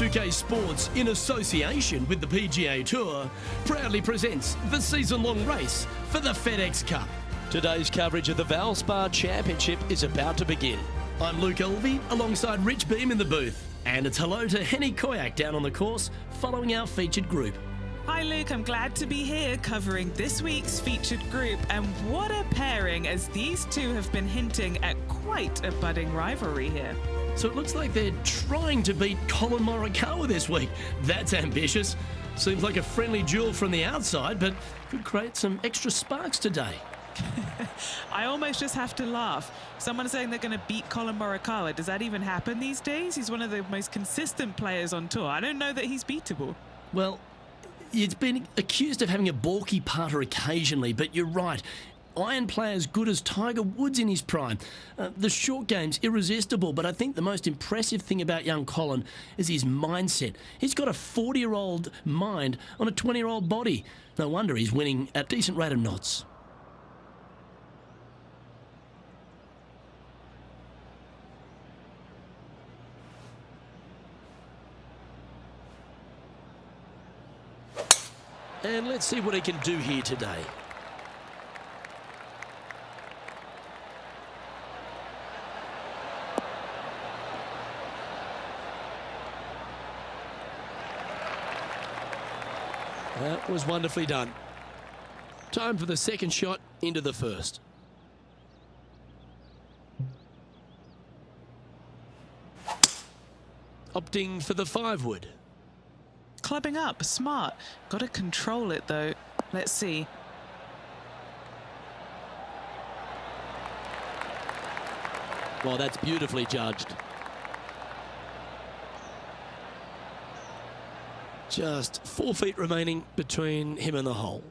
UK Sports, in association with the PGA Tour, proudly presents the season-long race for the FedEx Cup. Today's coverage of the Valspar Championship is about to begin. I'm Luke Elvey, alongside Rich Beam in the booth. And it's hello to Henny Koyak down on the course, following our featured group. Hi Luke, I'm glad to be here covering this week's featured group, and what a pairing, as these two have been hinting at quite a budding rivalry here. So it looks like they're trying to beat Collin Morikawa this week. That's ambitious. Seems like a friendly duel from the outside, but could create some extra sparks today. I almost just have to laugh. Someone saying they're going to beat Collin Morikawa. Does that even happen these days? He's one of the most consistent players on tour. I don't know that he's beatable. Well, it's been accused of having a balky putter occasionally, but you're right. Iron play as good as Tiger Woods in his prime. The short game's irresistible, but I think the most impressive thing about young Collin is his mindset. He's got a 40-year-old mind on a 20-year-old body. No wonder he's winning at a decent rate of knots. And let's see what he can do here today. That was wonderfully done. Time for the second shot into the first. Opting for the 5-wood. Clubbing up, smart. Got to control it though. Let's see. Well, that's beautifully judged. Just 4 feet remaining between him and the hole.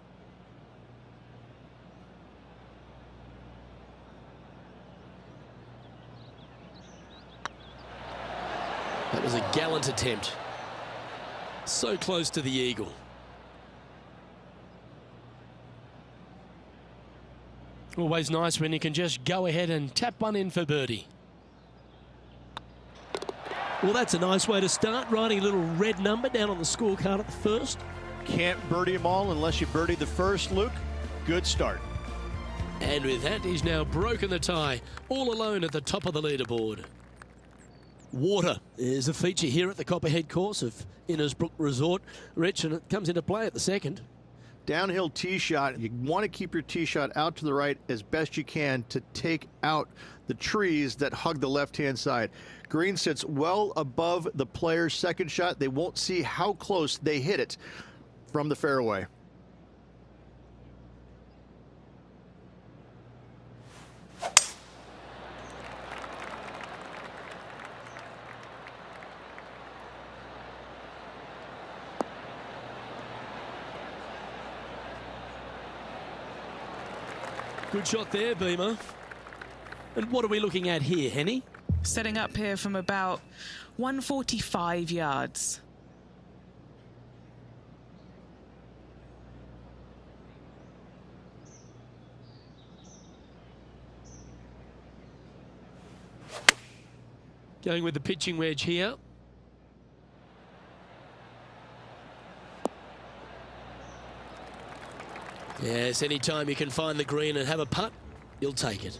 That was a gallant attempt. So close to the eagle. Always nice when you can just go ahead and tap one in for birdie. Well, that's a nice way to start, writing a little red number down on the scorecard at the first. Can't birdie them all unless you birdie the first, Luke. Good start. And with that, he's now broken the tie, all alone at the top of the leaderboard. Water is a feature here at the Copperhead course of Innisbrook Resort, Rich, and it comes into play at the second. Downhill tee shot. You want to keep your tee shot out to the right as best you can to take out the trees that hug the left-hand side. Green sits well above the player's second shot. They won't see how close they hit it from the fairway. Good shot there, Beamer. And what are we looking at here, Henny? Setting up here from about 145 yards. Going with the pitching wedge here. Yes, anytime you can find the green and have a putt, you'll take it.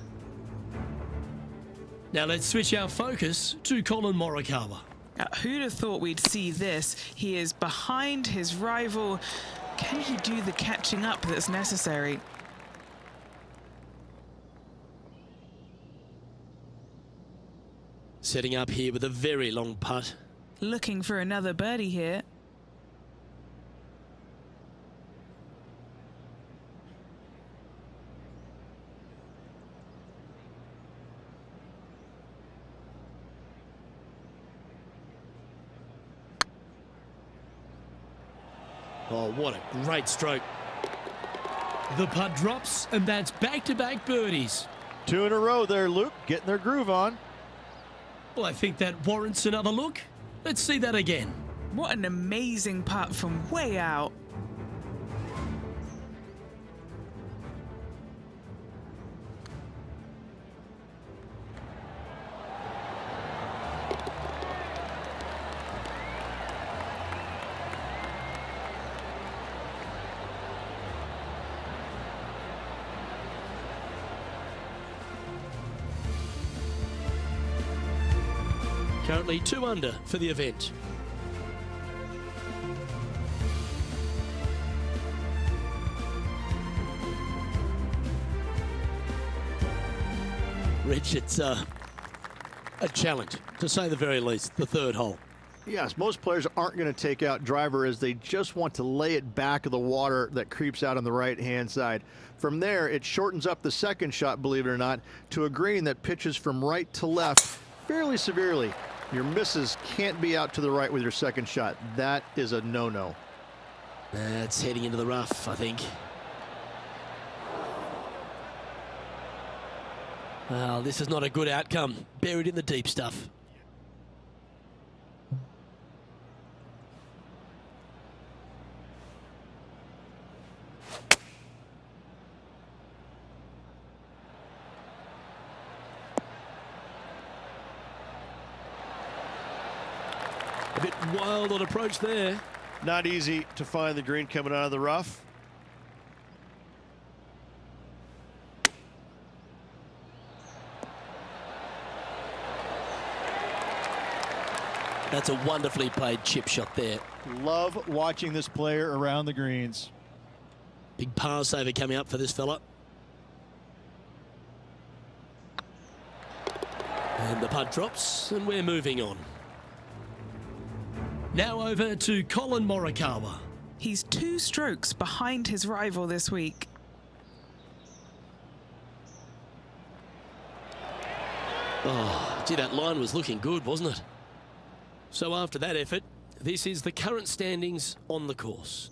Now let's switch our focus to Collin Morikawa. Who'd have thought we'd see this? He is behind his rival. Can he do the catching up that's necessary? Setting up here with a very long putt. Looking for another birdie here. Oh, what a great stroke. The putt drops, and that's back-to-back birdies. 2 in a row there, Luke. Getting their groove on. Well, I think that warrants another look. Let's see that again. What an amazing putt from way out. Currently 2 under for the event. Rich, it's a challenge, to say the very least, the third hole. Yes, most players aren't going to take out driver as they just want to lay it back of the water that creeps out on the right-hand side. From there, it shortens up the second shot, believe it or not, to a green that pitches from right to left fairly severely. Your misses can't be out to the right with your second shot. That is a no-no. That's heading into the rough, I think. Well, this is not a good outcome. Buried in the deep stuff. A bit wild on approach there. Not easy to find the green coming out of the rough. That's a wonderfully played chip shot there. Love watching this player around the greens. Big par saver coming up for this fella. And the putt drops, and we're moving on. Now over to Colin Morikawa. He's 2 strokes behind his rival this week. Oh, gee, that line was looking good, wasn't it? So after that effort, this is the current standings on the course.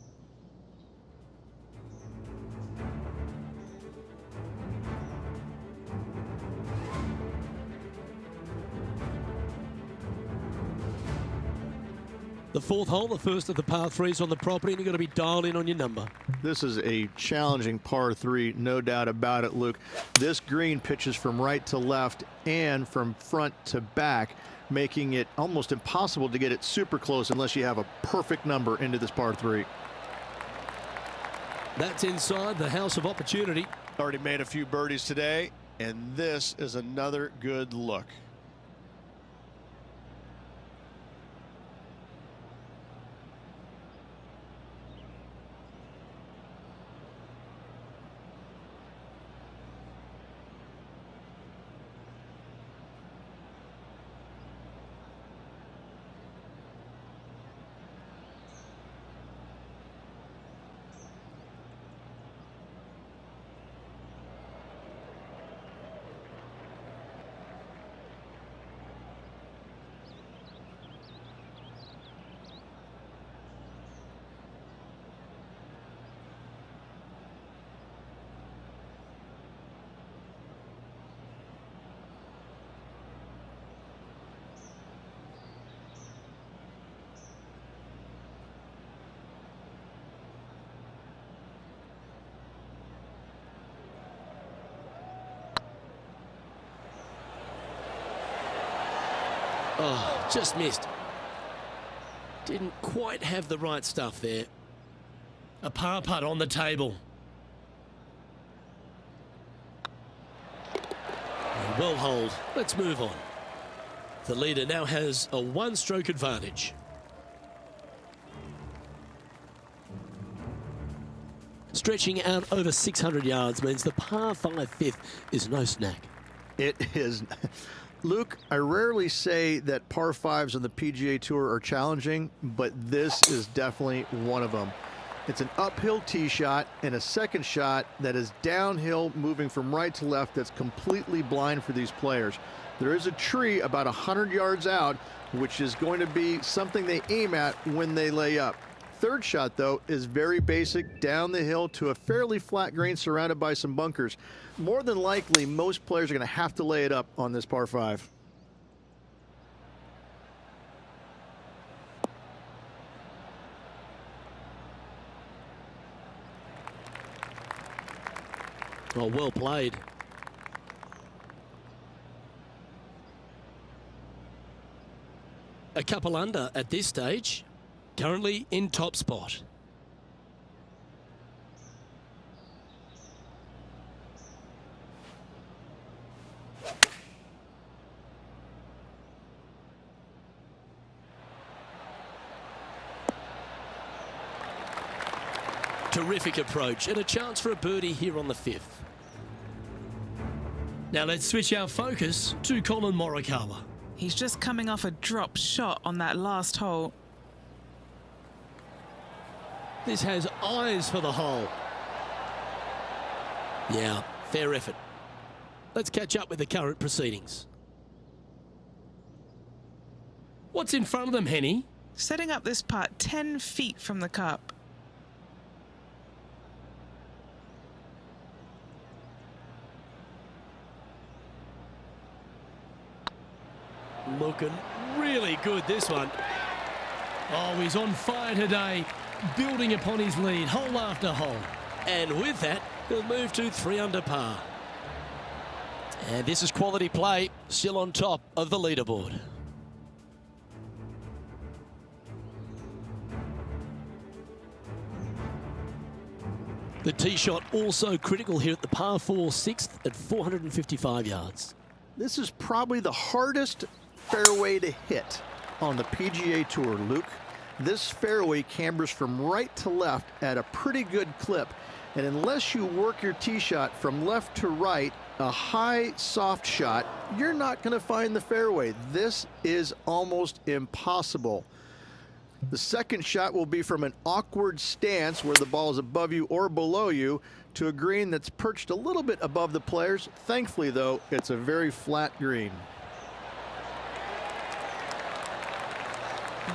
The 4th hole, the first of the par 3s on the property, and you've got to be dialed in on your number. This is a challenging par 3, no doubt about it, Luke. This green pitches from right to left and from front to back, making it almost impossible to get it super close unless you have a perfect number into this par 3. That's inside the house of opportunity. Already made a few birdies today, and this is another good look. Oh, just missed. Didn't quite have the right stuff there. A par putt on the table. And well holed. Let's move on. The leader now has a 1-stroke advantage. Stretching out over 600 yards means the par 5 5th is no snack. It is. Luke, I rarely say that par 5s on the PGA Tour are challenging, but this is definitely one of them. It's an uphill tee shot and a second shot that is downhill, moving from right to left, that's completely blind for these players. There is a tree about 100 yards out, which is going to be something they aim at when they lay up. Third shot, though, is very basic, down the hill to a fairly flat green surrounded by some bunkers. More than likely, most players are going to have to lay it up on this par 5. Oh, well played. A couple under at this stage. Currently in top spot. Terrific approach and a chance for a birdie here on the 5th. Now let's switch our focus to Colin Morikawa. He's just coming off a drop shot on that last hole. This has eyes for the hole. Yeah, fair effort. Let's catch up with the current proceedings. What's in front of them, Henny? Setting up this putt 10 feet from the cup. Looking really good, this one. Oh, he's on fire today, building upon his lead, hole after hole. And with that, he'll move to 3 under par. And this is quality play, still on top of the leaderboard. The tee shot also critical here at the par 4 6th at 455 yards. This is probably the hardest fairway to hit on the PGA Tour, Luke. This fairway cambers from right to left at a pretty good clip, and unless you work your tee shot from left to right, a high soft shot, you're not going to find the fairway. This is almost impossible. The second shot will be from an awkward stance where the ball is above you or below you to a green that's perched a little bit above the players. Thankfully, though, it's a very flat green.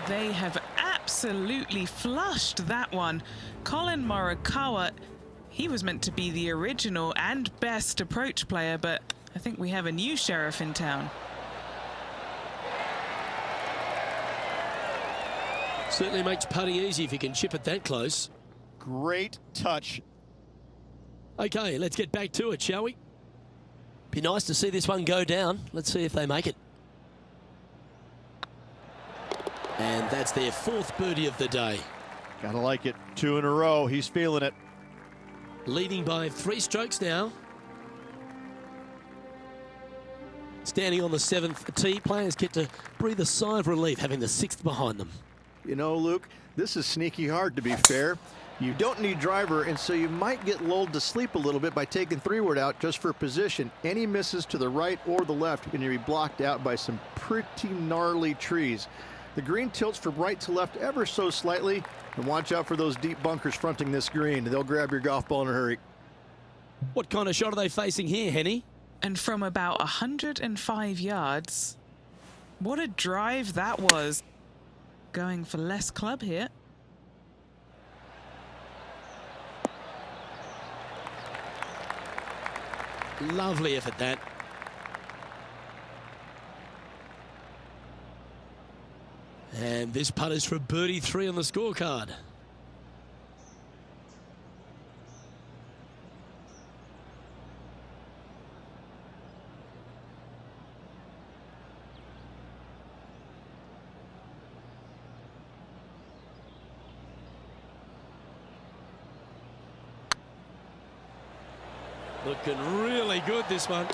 They have absolutely flushed that one. Colin Morikawa, he was meant to be the original and best approach player, but I think we have a new sheriff in town. Certainly makes putting easy if you can chip it that close. Great touch. Okay, let's get back to it, shall we? Be nice to see this one go down. Let's see if they make it. And that's their 4th birdie of the day. Gotta like it. 2 in a row. He's feeling it. Leading by 3 strokes now. Standing on the 7th tee, players get to breathe a sigh of relief having the 6th behind them. You know, Luke, this is sneaky hard, to be fair. You don't need driver, and so you might get lulled to sleep a little bit by taking 3-wood out just for position. Any misses to the right or the left are going to be blocked out by some pretty gnarly trees. The green tilts from right to left ever so slightly, and watch out for those deep bunkers fronting this green. They'll grab your golf ball in a hurry. What kind of shot are they facing here, Henny? And from about 105 yards, what a drive that was. Going for less club here. Lovely effort, that. And this putt is for birdie 3 on the scorecard. Looking really good, this one.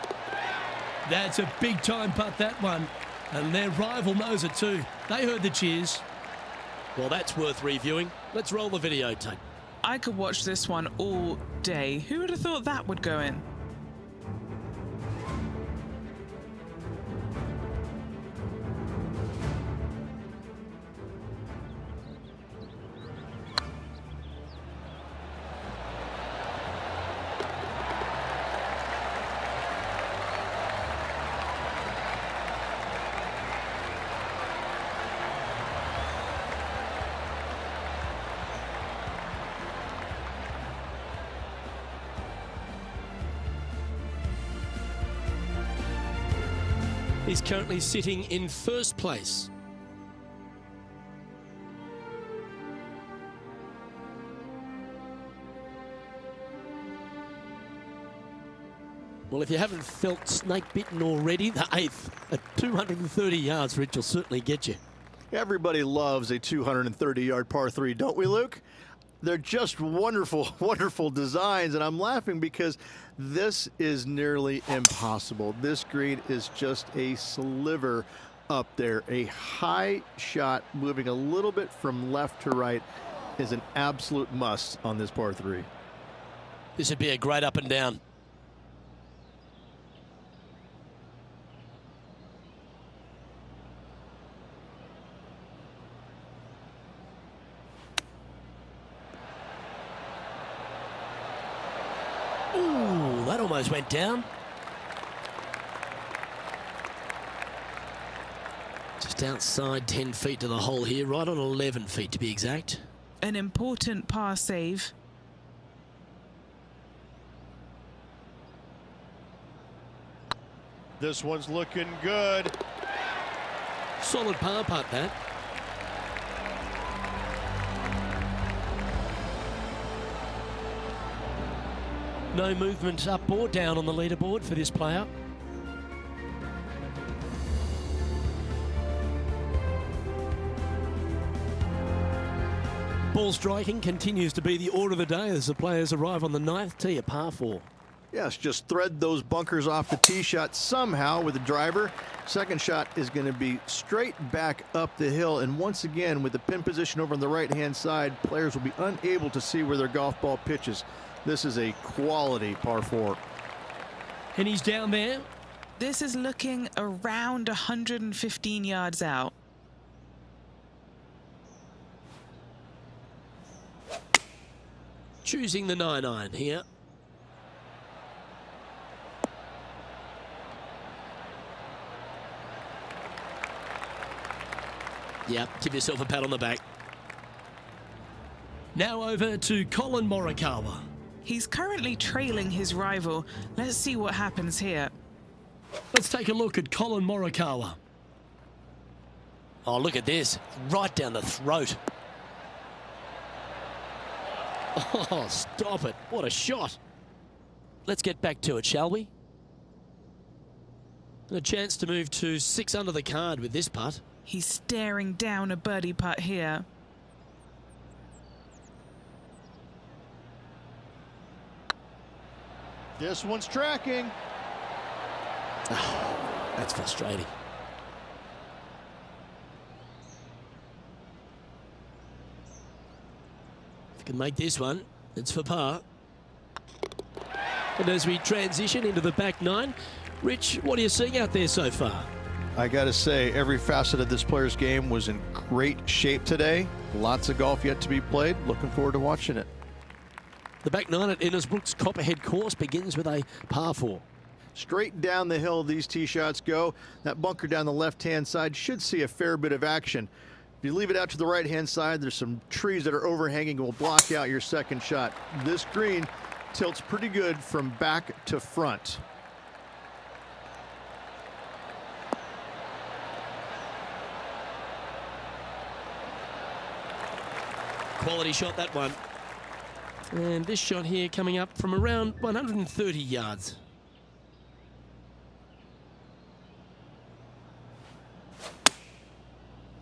That's a big time putt, that one. And their rival knows it too. They heard the cheers. Well, that's worth reviewing. Let's roll the videotape. I could watch this one all day. Who would have thought that would go in? He's currently sitting in 1st place. Well, if you haven't felt snake bitten already, the 8th at 230 yards, Rich, will certainly get you. Everybody loves a 230-yard par 3, don't we, Luke? They're just wonderful, wonderful designs, and I'm laughing because this is nearly impossible. This green is just a sliver up there, a high shot moving a little bit from left to right. is an absolute must on this par 3. This would be a great up and down. Ooh, that almost went down. Just outside 10 feet to the hole here, right on 11 feet to be exact. An important par save. This one's looking good. Solid par putt, that. No movement up or down on the leaderboard for this player. Ball striking continues to be the order of the day as the players arrive on the 9th tee, a par 4. Yes, just thread those bunkers off the tee shot somehow with the driver. Second shot is going to be straight back up the hill. And once again, with the pin position over on the right-hand side, players will be unable to see where their golf ball pitches. This is a quality par 4. And he's down there. This is looking around 115 yards out. Choosing the 9-iron here. Yep, give yourself a pat on the back. Now over to Colin Morikawa. He's currently trailing his rival. Let's see what happens here. Let's take a look at Colin Morikawa. Oh, look at this. Right down the throat. Oh, stop it. What a shot. Let's get back to it, shall we? A chance to move to 6 under the card with this putt. He's staring down a birdie putt here. This one's tracking. Oh, that's frustrating. If you can make this one, it's for par. And as we transition into the back 9, Rich, what are you seeing out there so far? I got to say, every facet of this player's game was in great shape today. Lots of golf yet to be played. Looking forward to watching it. The back 9 at Innisbrook's Copperhead course begins with a par 4. Straight down the hill these tee shots go. That bunker down the left-hand side should see a fair bit of action. If you leave it out to the right-hand side, there's some trees that are overhanging and will block out your second shot. This green tilts pretty good from back to front. Quality shot, that one. And this shot here coming up from around 130 yards.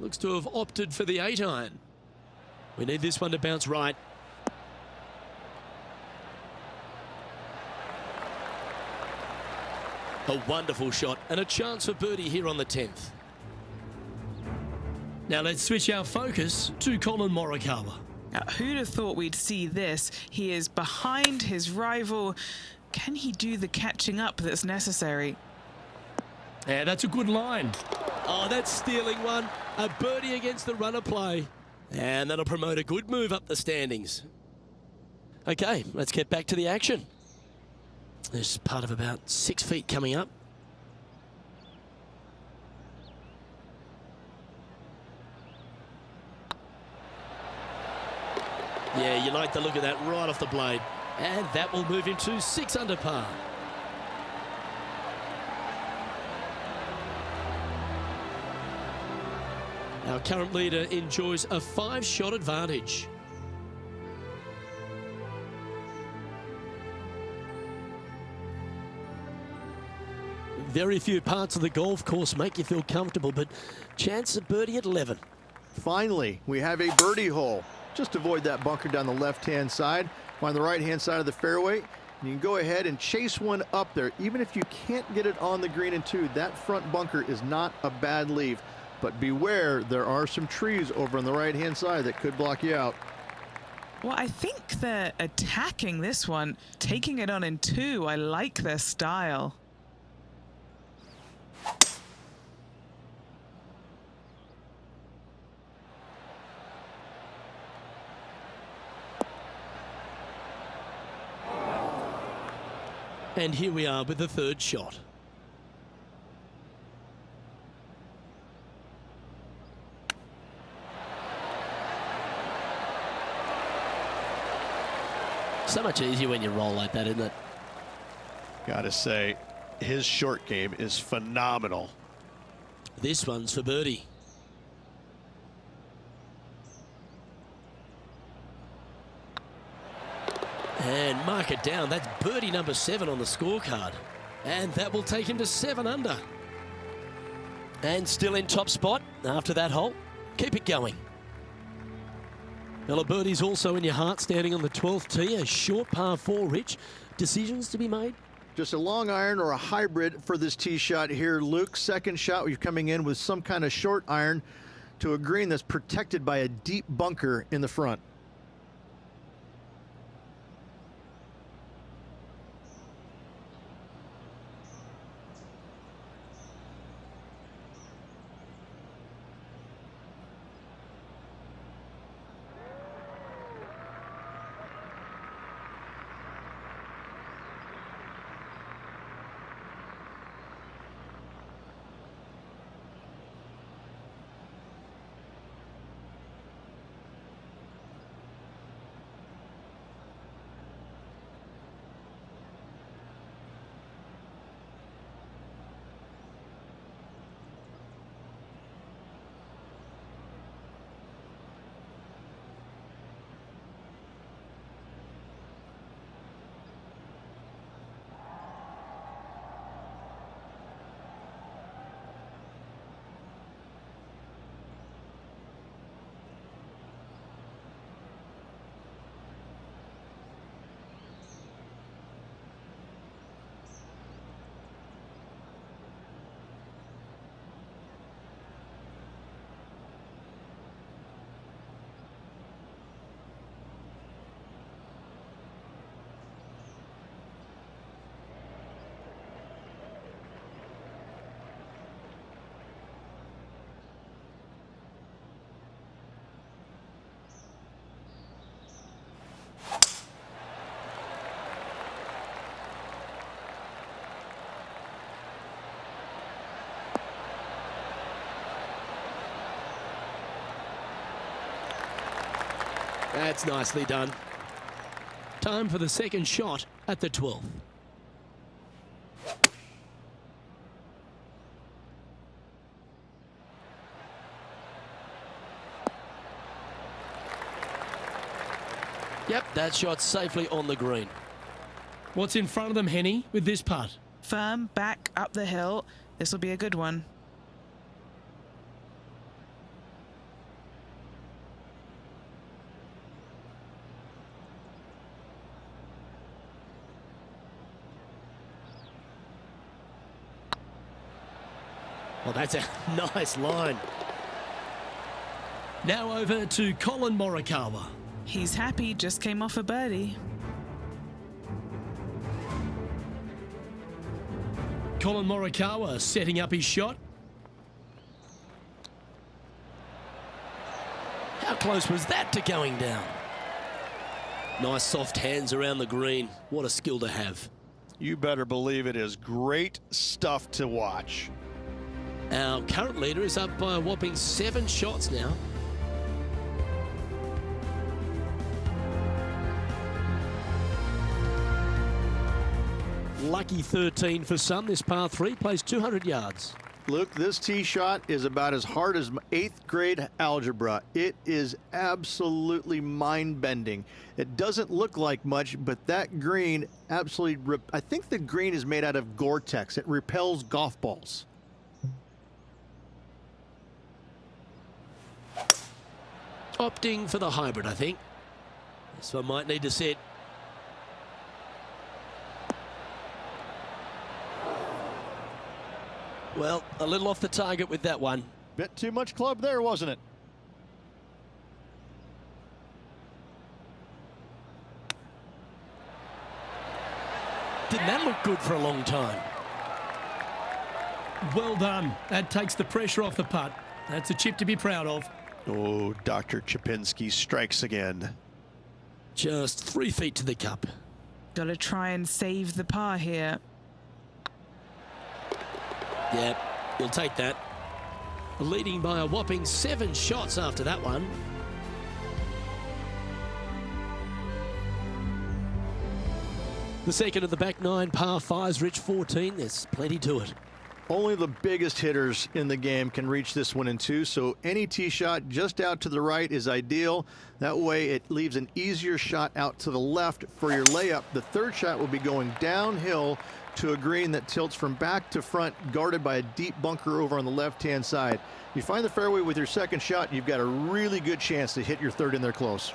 Looks to have opted for the 8-iron. We need this one to bounce right. A wonderful shot and a chance for birdie here on the 10th. Now let's switch our focus to Colin Morikawa. Now, who'd have thought we'd see this? He is behind his rival. Can he do the catching up that's necessary? Yeah, that's a good line. Oh, that's stealing one. A birdie against the runner play. And that'll promote a good move up the standings. Okay, let's get back to the action. There's part of about 6 feet coming up. Yeah, you like the look of that right off the blade. And that will move him to 6 under par. Our current leader enjoys a 5-shot advantage. Very few parts of the golf course make you feel comfortable, but chance of birdie at 11. Finally, we have a birdie hole. Just avoid that bunker down the left-hand side. Find the right-hand side of the fairway. And you can go ahead and chase one up there. Even if you can't get it on the green and 2, that front bunker is not a bad leave. But beware, there are some trees over on the right-hand side that could block you out. Well, I think they're attacking this one, taking it on in two. I like their style. And here we are with the third shot. So much easier when you roll like that, isn't it? Gotta say, his short game is phenomenal. This one's for birdie. And mark it down. That's birdie number 7 on the scorecard. And that will take him to 7 under. And still in top spot after that hole. Keep it going. Well, a birdie's also in your heart, standing on the 12th tee. A short par 4, Rich. Decisions to be made? Just a long iron or a hybrid for this tee shot here, Luke. Second shot, you're coming in with some kind of short iron to a green that's protected by a deep bunker in the front. That's nicely done. Time for the second shot at the 12th. Yep, that shot's safely on the green. What's in front of them, Henny, with this putt? Firm back up the hill. This will be a good one. Well, that's a nice line. Now over to Colin Morikawa. He's happy, just came off a birdie. Colin Morikawa setting up his shot. How close was that to going down? Nice soft hands around the green. What a skill to have. You better believe it is great stuff to watch. Our current leader is up by a whopping 7 shots now. Lucky 13 for some. This par 3 plays 200 yards. Luke, this tee shot is about as hard as 8th grade algebra. It is absolutely mind-bending. It doesn't look like much, but that green absolutely... I think the green is made out of Gore-Tex. It repels golf balls. Opting for the hybrid, I think. This one might need to sit. Well, a little off the target with that one. Bit too much club there, wasn't it? Didn't that look good for a long time? Well done. That takes the pressure off the putt. That's a chip to be proud of. Oh, Dr. Chapinski strikes again. Just 3 feet to the cup. Got to try and save the par here. Yep, you'll take that. Leading by a whopping 7 shots after that one. The second of the back 9 par 5s, Rich 14. There's plenty to it. Only the biggest hitters in the game can reach this one in 2, so any tee shot just out to the right is ideal. That way it leaves an easier shot out to the left for your layup. The third shot will be going downhill to a green that tilts from back to front, guarded by a deep bunker over on the left-hand side. You find the fairway with your second shot, you've got a really good chance to hit your third in there close.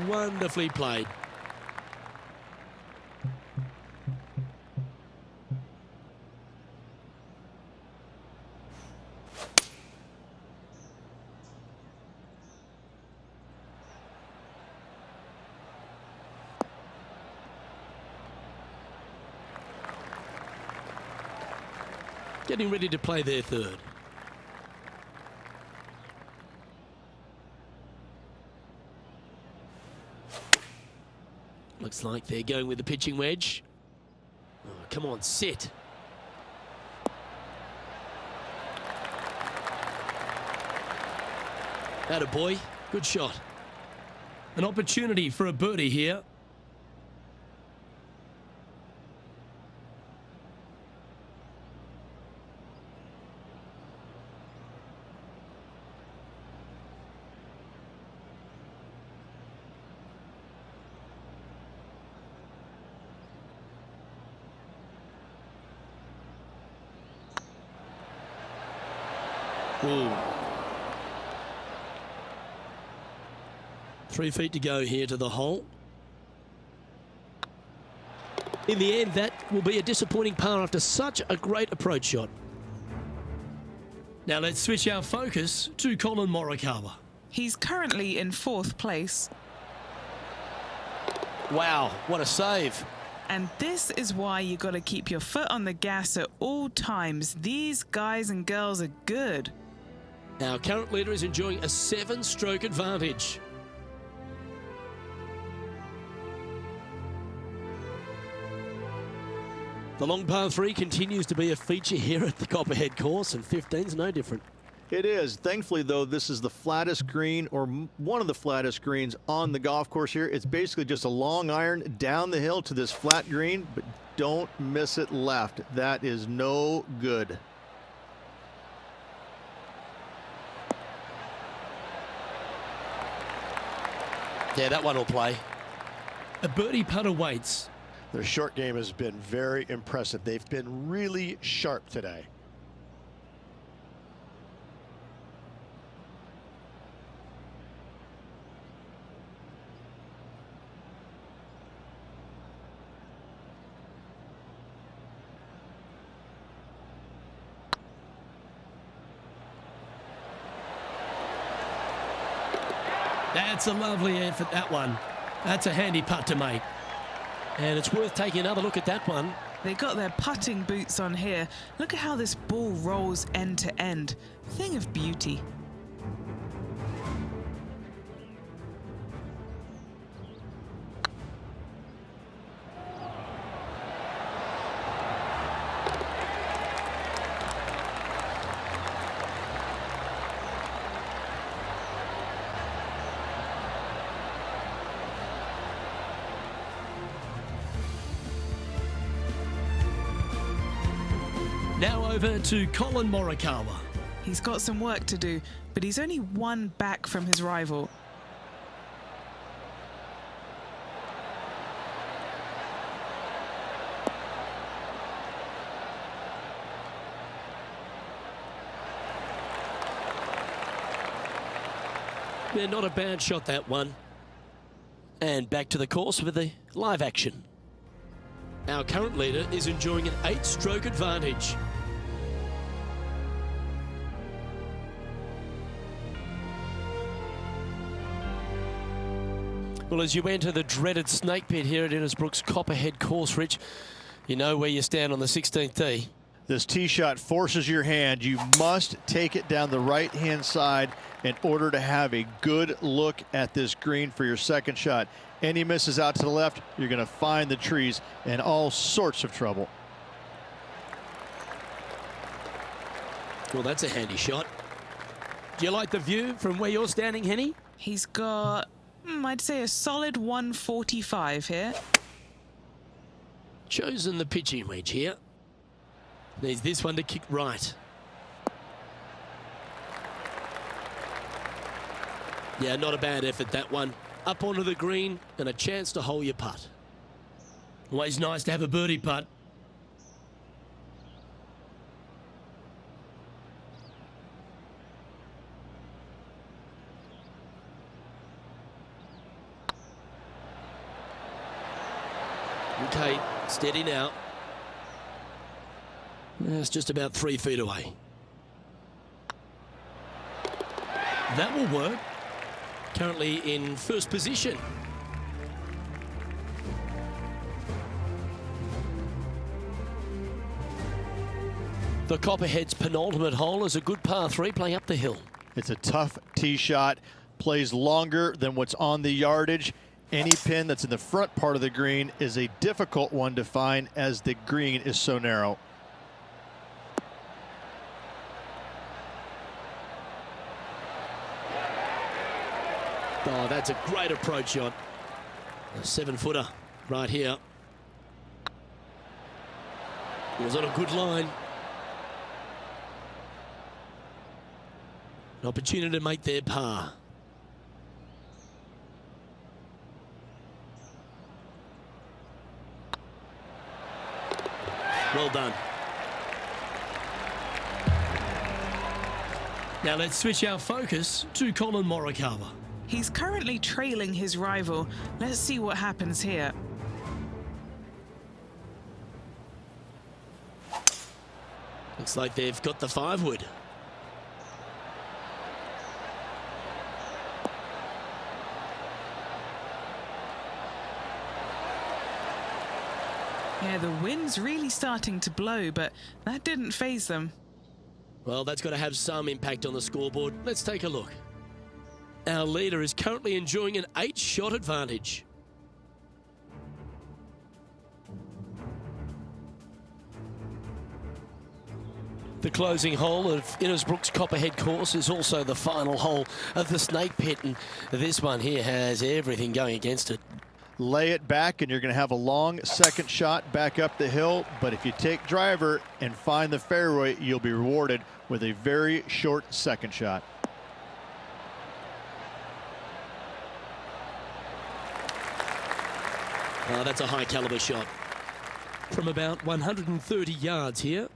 Wonderfully played. Getting ready to play their third. Looks like they're going with the pitching wedge. Oh, come on, sit. Atta boy, good shot. An opportunity for a birdie here. Ooh. 3 feet to go here to the hole. In the end, that will be a disappointing par after such a great approach shot. Now let's switch our focus to Colin Morikawa. He's currently in 4th place. Wow, what a save. And this is why you got to keep your foot on the gas at all times. These guys and girls are good. Our current leader is enjoying a 7-stroke advantage. The long par 3 continues to be a feature here at the Copperhead course, and 15's no different. It is. Thankfully, though, this is the flattest green, or one of the flattest greens on the golf course here. It's basically just a long iron down the hill to this flat green, but don't miss it left. That is no good. Yeah, that one will play. A birdie putt awaits. Their short game has been very impressive. They've been really sharp today. That's a lovely effort, that one. That's a handy putt to make. And it's worth taking another look at that one. They got their putting boots on here. Look at how this ball rolls end to end. Thing of beauty. Now over to Colin Morikawa. He's got some work to do, but he's only 1 back from his rival. Yeah, not a bad shot, that one. And back to the course with the live action. Our current leader is enjoying an 8-stroke advantage. Well, as you enter the dreaded snake pit here at Innisbrook's Copperhead course, Rich, you know where you stand on the 16th tee. This tee shot forces your hand. You must take it down the right-hand side in order to have a good look at this green for your second shot. Any misses out to the left, you're going to find the trees in all sorts of trouble. Well, that's a handy shot. Do you like the view from where you're standing, Henny? He's got, I'd say, a solid 145 here. Chosen the pitching wedge here. Needs this one to kick right. Yeah, not a bad effort, that one. Up onto the green and a chance to hole your putt. Always nice to have a birdie putt. Okay, steady now. It's just about 3 feet away. That will work. Currently in first position. The Copperhead's penultimate hole is a good par 3 playing up the hill. It's a tough tee shot, plays longer than what's on the yardage. Any pin that's in the front part of the green is a difficult one to find as the green is so narrow. Oh, that's a great approach shot. A 7-footer right here. It was on a good line. An opportunity to make their par. Well done. Now let's switch our focus to Colin Morikawa. He's currently trailing his rival. Let's see what happens here. Looks like they've got the 5-wood. Yeah, the wind's really starting to blow, but that didn't faze them. Well, that's got to have some impact on the scoreboard. Let's take a look. Our leader is currently enjoying an 8-shot advantage. The closing hole of Innisbrook's Copperhead course is also the final hole of the snake pit, and this one here has everything going against it. Lay it back and you're going to have a long second shot back up the hill, but if you take driver and find the fairway, you'll be rewarded with a very short second shot. Oh, that's a high caliber shot. From about 130 yards here.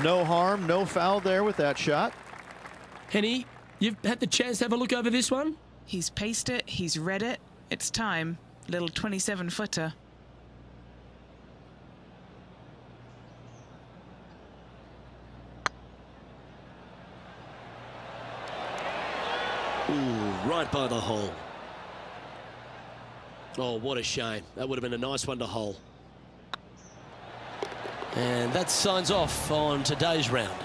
No harm, no foul there with that shot. Henny, you've had the chance to have a look over this one? He's paced it, he's read it. It's time. Little 27-footer. Ooh, right by the hole. Oh, what a shame. That would have been a nice one to hole. And that signs off on today's round.